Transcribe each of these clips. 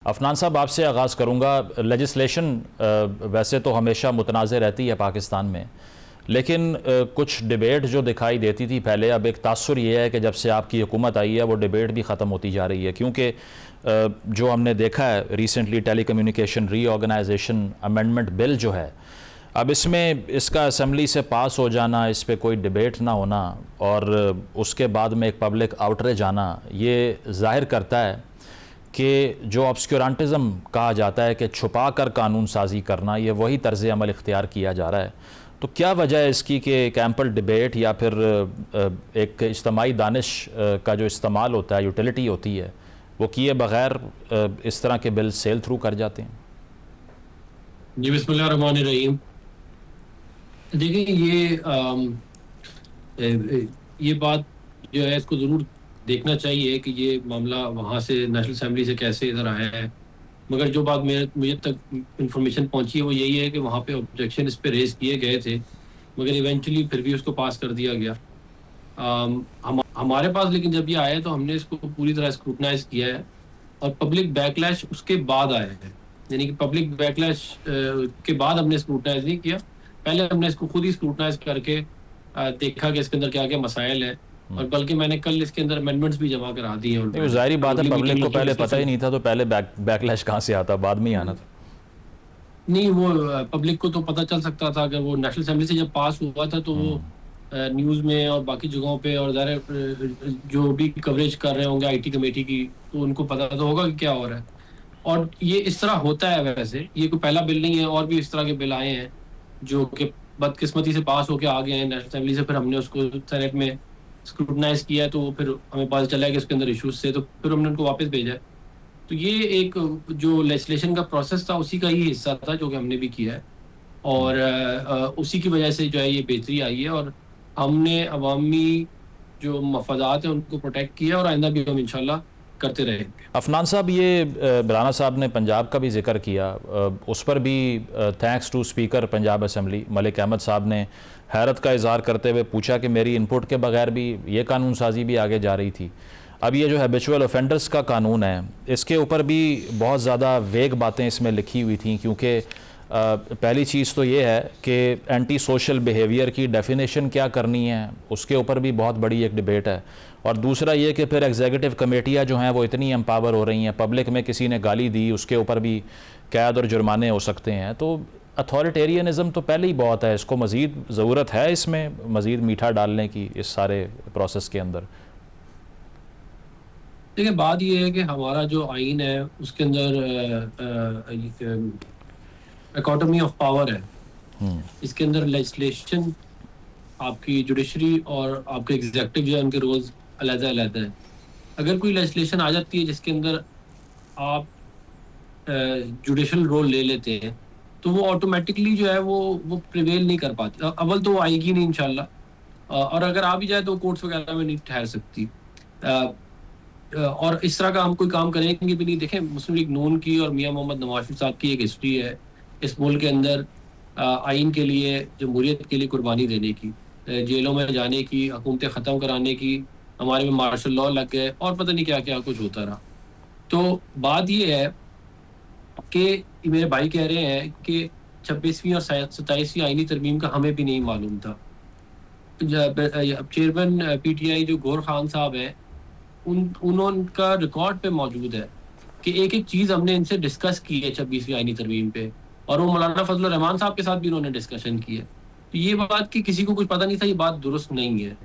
अफनान साहब, आपसे आगाज़ करूँगा। लेजिस्लेशन वैसे तो हमेशा मुतनाज़ रहती है पाकिस्तान में, लेकिन कुछ डिबेट जो दिखाई देती थी पहले, अब एक तासुर ये है कि जब से आपकी हुकूमत आई है वो डिबेट भी ख़त्म होती जा रही है, क्योंकि जो हमने देखा है recently telecommunication reorganisation amendment bill जो है, अब इसमें इसका असम्बली से पास हो जाना, इस पर कोई डिबेट ना होना और उसके बाद में एक पब्लिक आउटरीच आना, ये जाहिर करता है कि जो ऑब्सक्यूरांटिज़म कहा जाता है कि छुपा कर कानून साजी करना, ये वही तर्ज़ अमल इख्तियार किया जा रहा है। तो क्या वजह है इसकी कि एक एम्पल डिबेट या फिर एक इज्तमाही दानिश का जो इस्तेमाल होता है, यूटिलिटी होती है, वो किए बग़ैर इस तरह के बिल सेल थ्रू कर जाते हैं? जी, बिस्मिल्लाहिर्रहमानिर्रहीम। देखिए, ये बात जो है इसको ज़रूर देखना चाहिए कि ये मामला वहाँ से नेशनल असेंबली से कैसे इधर आया है। मगर जो बात मुझे तक इंफॉर्मेशन पहुंची है वो यही है कि वहाँ पे ऑब्जेक्शन इस पे रेज किए गए थे, मगर इवेंचुअली फिर भी उसको पास कर दिया गया। हमारे पास लेकिन जब ये आया तो हमने इसको पूरी तरह स्क्रूटनाइज किया है और पब्लिक बैकलैश उसके बाद आया है। यानी कि पब्लिक बैकलैश के बाद हमने स्क्रूटनाइज नहीं किया, पहले हमने इसको खुद ही स्क्रूटनाइज करके देखा कि इसके अंदर क्या क्या मसाइल है, और बल्कि मैंने कल इसके अंदर अमेंडमेंट्स भी जमा करा दी हैं। नहीं, ज़ाहिर बात है, पब्लिक को पहले पता ही नहीं था, तो पहले बैकलैश कहाँ से आता, बाद में ही आना था। नहीं, वो पब्लिक को तो पता चल सकता था अगर वो नेशनल असेंबली से जब पास हुआ था तो वो न्यूज़ में और बाकी जगहों पे और जो भी कवरेज कर रहे होंगे आईटी कमेटी की, तो उनको पता तो होगा कि क्या हो रहा है। और ये इस तरह होता है, वैसे ये कोई पहला बिल नहीं है, और भी इस तरह के बिल आए हैं जो कि बदकिस्मती से पास होके आ गए हैं नेशनल असेंबली से, फिर हमने उसको सेनेट में स्क्रूटनाइज किया है, तो फिर हमें पता चला कि उसके अंदर इश्यूज थे, तो फिर हमने उनको वापस भेजा है। तो ये एक जो लेजिस्लेशन का प्रोसेस था उसी का ही हिस्सा था जो कि हमने भी किया है, और उसी की वजह से जो है ये बेहतरी आई है, और हमने अवामी जो मफादात हैं उनको प्रोटेक्ट किया, और आइंदा भी हम इंशाल्लाह करते रहेंगे। अफनान साहब, ये राना साहब ने पंजाब का भी जिक्र किया, उस पर भी thanks to speaker Punjab assembly Malik Ahmad Sahab ने हैरत का इजहार करते हुए पूछा कि मेरी इनपुट के बगैर भी ये कानून साजी भी आगे जा रही थी। अब ये जो हैबिचुअल ऑफेंडर्स का कानून है, इसके ऊपर भी बहुत ज़्यादा वेग बातें इसमें लिखी हुई थी, क्योंकि पहली चीज़ तो ये है कि एंटी सोशल बिहेवियर की डेफिनेशन क्या करनी है, उसके ऊपर भी बहुत बड़ी एक डिबेट है। और दूसरा ये कि फिर एग्जीक्यूटिव कमेटियाँ जो हैं वो इतनी एम्पावर हो रही हैं, पब्लिक में किसी ने गाली दी उसके ऊपर भी कैद और जुर्माने हो सकते हैं। तो अथॉरिटेरियनिज़म तो पहले ही बहुत है, इसको मज़ीद ज़रूरत है इसमें मज़ीद मीठा डालने की इस सारे प्रोसेस के अंदर? देखिए, बात ये है कि हमारा जो आइन है उसके अंदर इकोनॉमी ऑफ पावर है। इसके अंदर लेजिस्लेशन, आपकी जुडिशरी और आपके एग्जीक्यूटिव जो है उनके रोल्स अलग-अलग है। अगर कोई लेजिस्लेशन आ जाती है जिसके अंदर आप जुडिशल रोल ले लेते हैं, तो वो ऑटोमेटिकली जो है वो प्रिवेल नहीं कर पाती। अव्वल तो वो आएगी नहीं इंशाल्लाह, और अगर आ भी जाए तो कोर्ट्स वगैरह में नहीं ठहर सकती। और इस तरह का हम कोई काम करेंगे भी नहीं। देखें, मुस्लिम लीग नून की और मियां मोहम्मद नवाज शरीफ साहब की एक हिस्ट्री है इस मुल्क के अंदर आइन के लिए, जमहूरियत के लिए कुर्बानी देने की, जेलों में जाने की, हुकूमतें ख़त्म कराने की, हमारे में मार्शल लॉ लग गए और पता नहीं क्या क्या कुछ होता रहा। तो बात ये है कि मेरे भाई कह रहे हैं कि 26वीं और 27वीं आइनी तरमीम का हमें भी नहीं मालूम था। चेयरमैन पीटीआई जो गौर खान साहब हैं, उनका रिकॉर्ड पे मौजूद है कि एक एक चीज़ हमने इनसे डिस्कस की है 26वीं आइनी तरमीम पे, और वो मौलाना फजल रहमान साहब के साथ भी उन्होंने डिस्कशन की है। तो ये बात कि किसी को कुछ पता नहीं था, ये बात दुरुस्त नहीं है।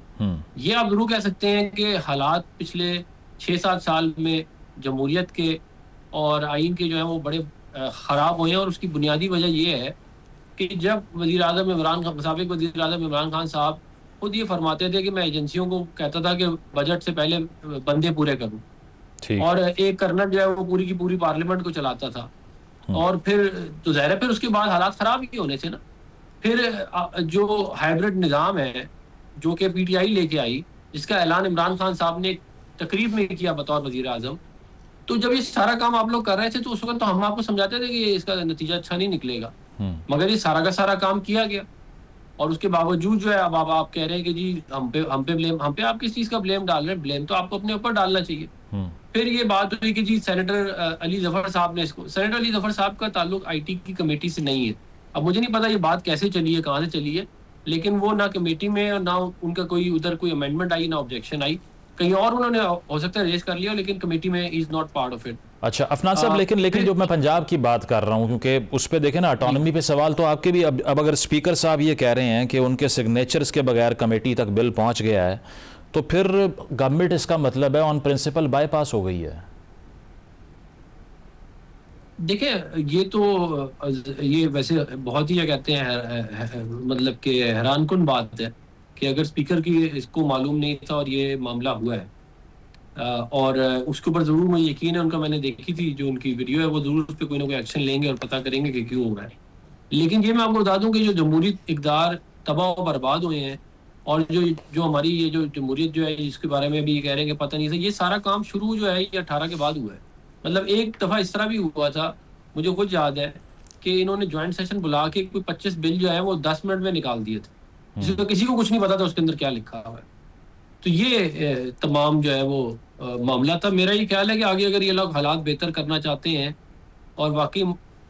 ये आप जरूर कह सकते हैं कि हालात पिछले 6-7 साल में जमहूरियत के और आइन के जो है वो बड़े ख़राब हुए हैं, और उसकी बुनियादी वजह ये है कि जब वज़ीर आज़म इमरान खान, साबिक़ वज़ीर आज़म इमरान खान साहब खुद ये फरमाते थे कि मैं एजेंसियों को कहता था कि बजट से पहले बंदे पूरे करूं, और एक कर्नल जो है वो पूरी की पूरी पार्लियामेंट को चलाता था, और फिर तो ज़ाहिर है फिर उसके बाद हालात ख़राब ही होने थे ना। फिर जो हाइब्रिड निज़ाम है जो कि पीटीआई लेके आई, जिसका ऐलान इमरान खान साहब ने तकरीब में किया बतौर वज़ीर आज़म, तो जब ये सारा काम आप लोग कर रहे थे तो उस वक्त तो हम आपको समझाते थे कि इसका नतीजा अच्छा नहीं निकलेगा, मगर ये सारा का सारा काम किया गया, और उसके बावजूद जो है अब आप कह रहे हैं कि जी हम पे ब्लेम, हम पे आप किस चीज़ का ब्लेम डाल रहे हैं? ब्लेम तो आपको अपने ऊपर डालना चाहिए। फिर ये बात हुई कि जी सेनेटर अली जफर साहब ने इसको, सेनेटर अली जफर साहब का ताल्लुक आईटी की कमेटी से नहीं है। अब मुझे नहीं पता ये बात कैसे चली है, कहाँ से चली है, लेकिन वो ना कमेटी में और ना उनका कोई उधर कोई अमेंडमेंट आई, ना ऑब्जेक्शन आई, कहीं और उन्होंने हो सकता है रेज कर लिया, लेकिन कमेटी में is not part of it. अच्छा अफनान साहब, लेकिन जो मैं पंजाब की बात कर रहा हूँ, क्योंकि उस पर देखें ना ऑटोनॉमी पे सवाल तो आपके भी अब अगर स्पीकर साहब ये कह रहे हैं कि उनके सिग्नेचर्स के बगैर कमेटी तक बिल पहुँच गया है, तो फिर गवर्नमेंट इसका मतलब है ऑन प्रिंसिपल बाईपास हो गई है। देखिए ये वैसे बहुत ही क्या कहते हैं मतलब कि हैरानकुन बात है कि अगर स्पीकर की इसको मालूम नहीं था और ये मामला हुआ है, और उसके ऊपर ज़रूर मुझे यकीन है, उनका मैंने देखी थी जो उनकी वीडियो है, वो ज़रूर उस पर कोई ना कोई एक्शन लेंगे और पता करेंगे कि क्यों हो रहा है। लेकिन ये मैं आपको बता दूं कि जो जमहूरियत इक़दार तबाह और बर्बाद हुए हैं, और जो हमारी ये जो जमहूरियत जो है जिसके बारे में भी कह रहे हैं कि पता नहीं था, ये सारा काम शुरू जो है ये 18 के बाद हुआ है। मतलब एक दफ़ा इस तरह भी हुआ था, मुझे खुद याद है कि इन्होंने ज्वाइंट सेशन बुला के कोई 25 बिल जो है वो 10 मिनट में निकाल दिए थे, जिसको किसी को कुछ नहीं पता था उसके अंदर क्या लिखा हुआ है। तो ये तमाम जो है वो मामला था। मेरा ये ख्याल है कि आगे अगर ये लोग हालात बेहतर करना चाहते हैं और वाकई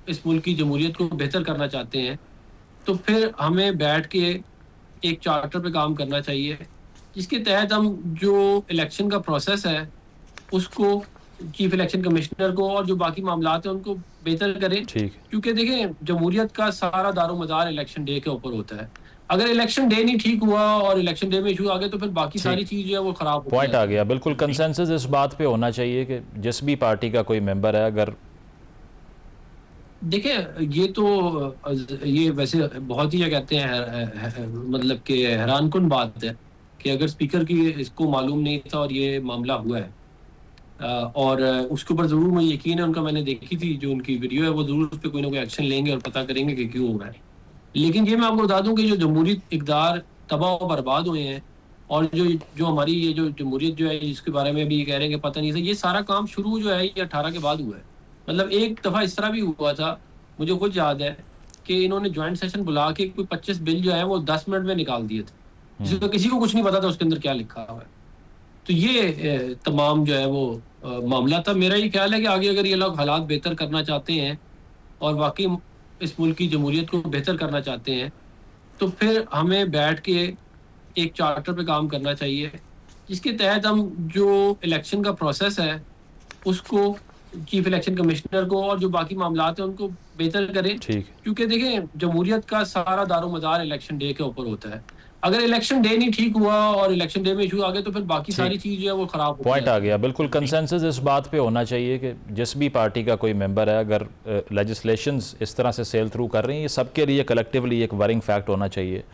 इस मुल्क की जमहूरियत को बेहतर करना चाहते हैं, तो फिर हमें बैठ के एक चार्टर पे काम करना चाहिए, जिसके तहत हम जो इलेक्शन का प्रोसेस है उसको चीफ इलेक्शन कमिश्नर को और जो बाकी मामलात हैं उनको बेहतर करें। ठीक, क्योंकि देखें जमहूरियत का सारा दारो मदार इलेक्शन डे के ऊपर होता है। अगर इलेक्शन डे नहीं ठीक हुआ और इलेक्शन डे में इशू आ गए तो फिर बाकी सारी चीज़ जो है वो ख़राब हो पॉइंट आ गया। बिल्कुल कंसेंसस इस बात पे होना चाहिए कि जिस भी पार्टी का कोई मेंबर है, अगर देखिए ये वैसे बहुत ही क्या कहते हैं मतलब कि हैरानकुन बात है कि अगर स्पीकर की इसको मालूम नहीं था और ये मामला हुआ है, और उसके ऊपर ज़रूर मुझे यकीन है, उनका मैंने देखी थी जो उनकी वीडियो है, वो ज़रूर उस पर कोई ना कोई एक्शन लेंगे और पता करेंगे कि क्यों हो रहा है। लेकिन ये मैं आपको बता दूं कि जो जमहूरियत इक़दार तबाह और बर्बाद हुए हैं, और जो हमारी ये जो जमहूरियत जो है जिसके बारे में भी कह रहे हैं कि पता नहीं था, ये सारा काम शुरू जो है ये 18 के बाद हुआ है। मतलब एक दफ़ा इस तरह भी हुआ था, मुझे खुद याद है कि इन्होंने ज्वाइंट सेशन बुला के कोई 25 बिल जो है वो 10 मिनट में निकाल दिए थे, जिसको किसी को कुछ नहीं पता था उसके अंदर क्या लिखा हुआ है। तो ये तमाम जो है वो मामला था। मेरा ये ख्याल है कि आगे अगर ये लोग हालात बेहतर करना चाहते हैं और वाकई इस मुल्क की जमहूरियत को बेहतर करना चाहते हैं, तो फिर हमें बैठ के एक चार्टर पे काम करना चाहिए, जिसके तहत हम जो इलेक्शन का प्रोसेस है उसको चीफ इलेक्शन कमिश्नर को और जो बाकी मामलात हैं उनको बेहतर करें। ठीक, क्योंकि देखें जमहूरियत का सारा दारो मदार इलेक्शन डे के ऊपर होता है। अगर इलेक्शन डे नहीं ठीक हुआ और इलेक्शन डे में इशू आ गए तो फिर बाकी सारी चीज़ जो है वो ख़राब हो पॉइंट आ गया। बिल्कुल कंसेंसस इस बात पे होना चाहिए कि जिस भी पार्टी का कोई मेंबर है, अगर लेजिस्लेशंस इस तरह से सेल थ्रू कर रही हैं, ये सबके लिए कलेक्टिवली एक वरिंग फैक्ट होना चाहिए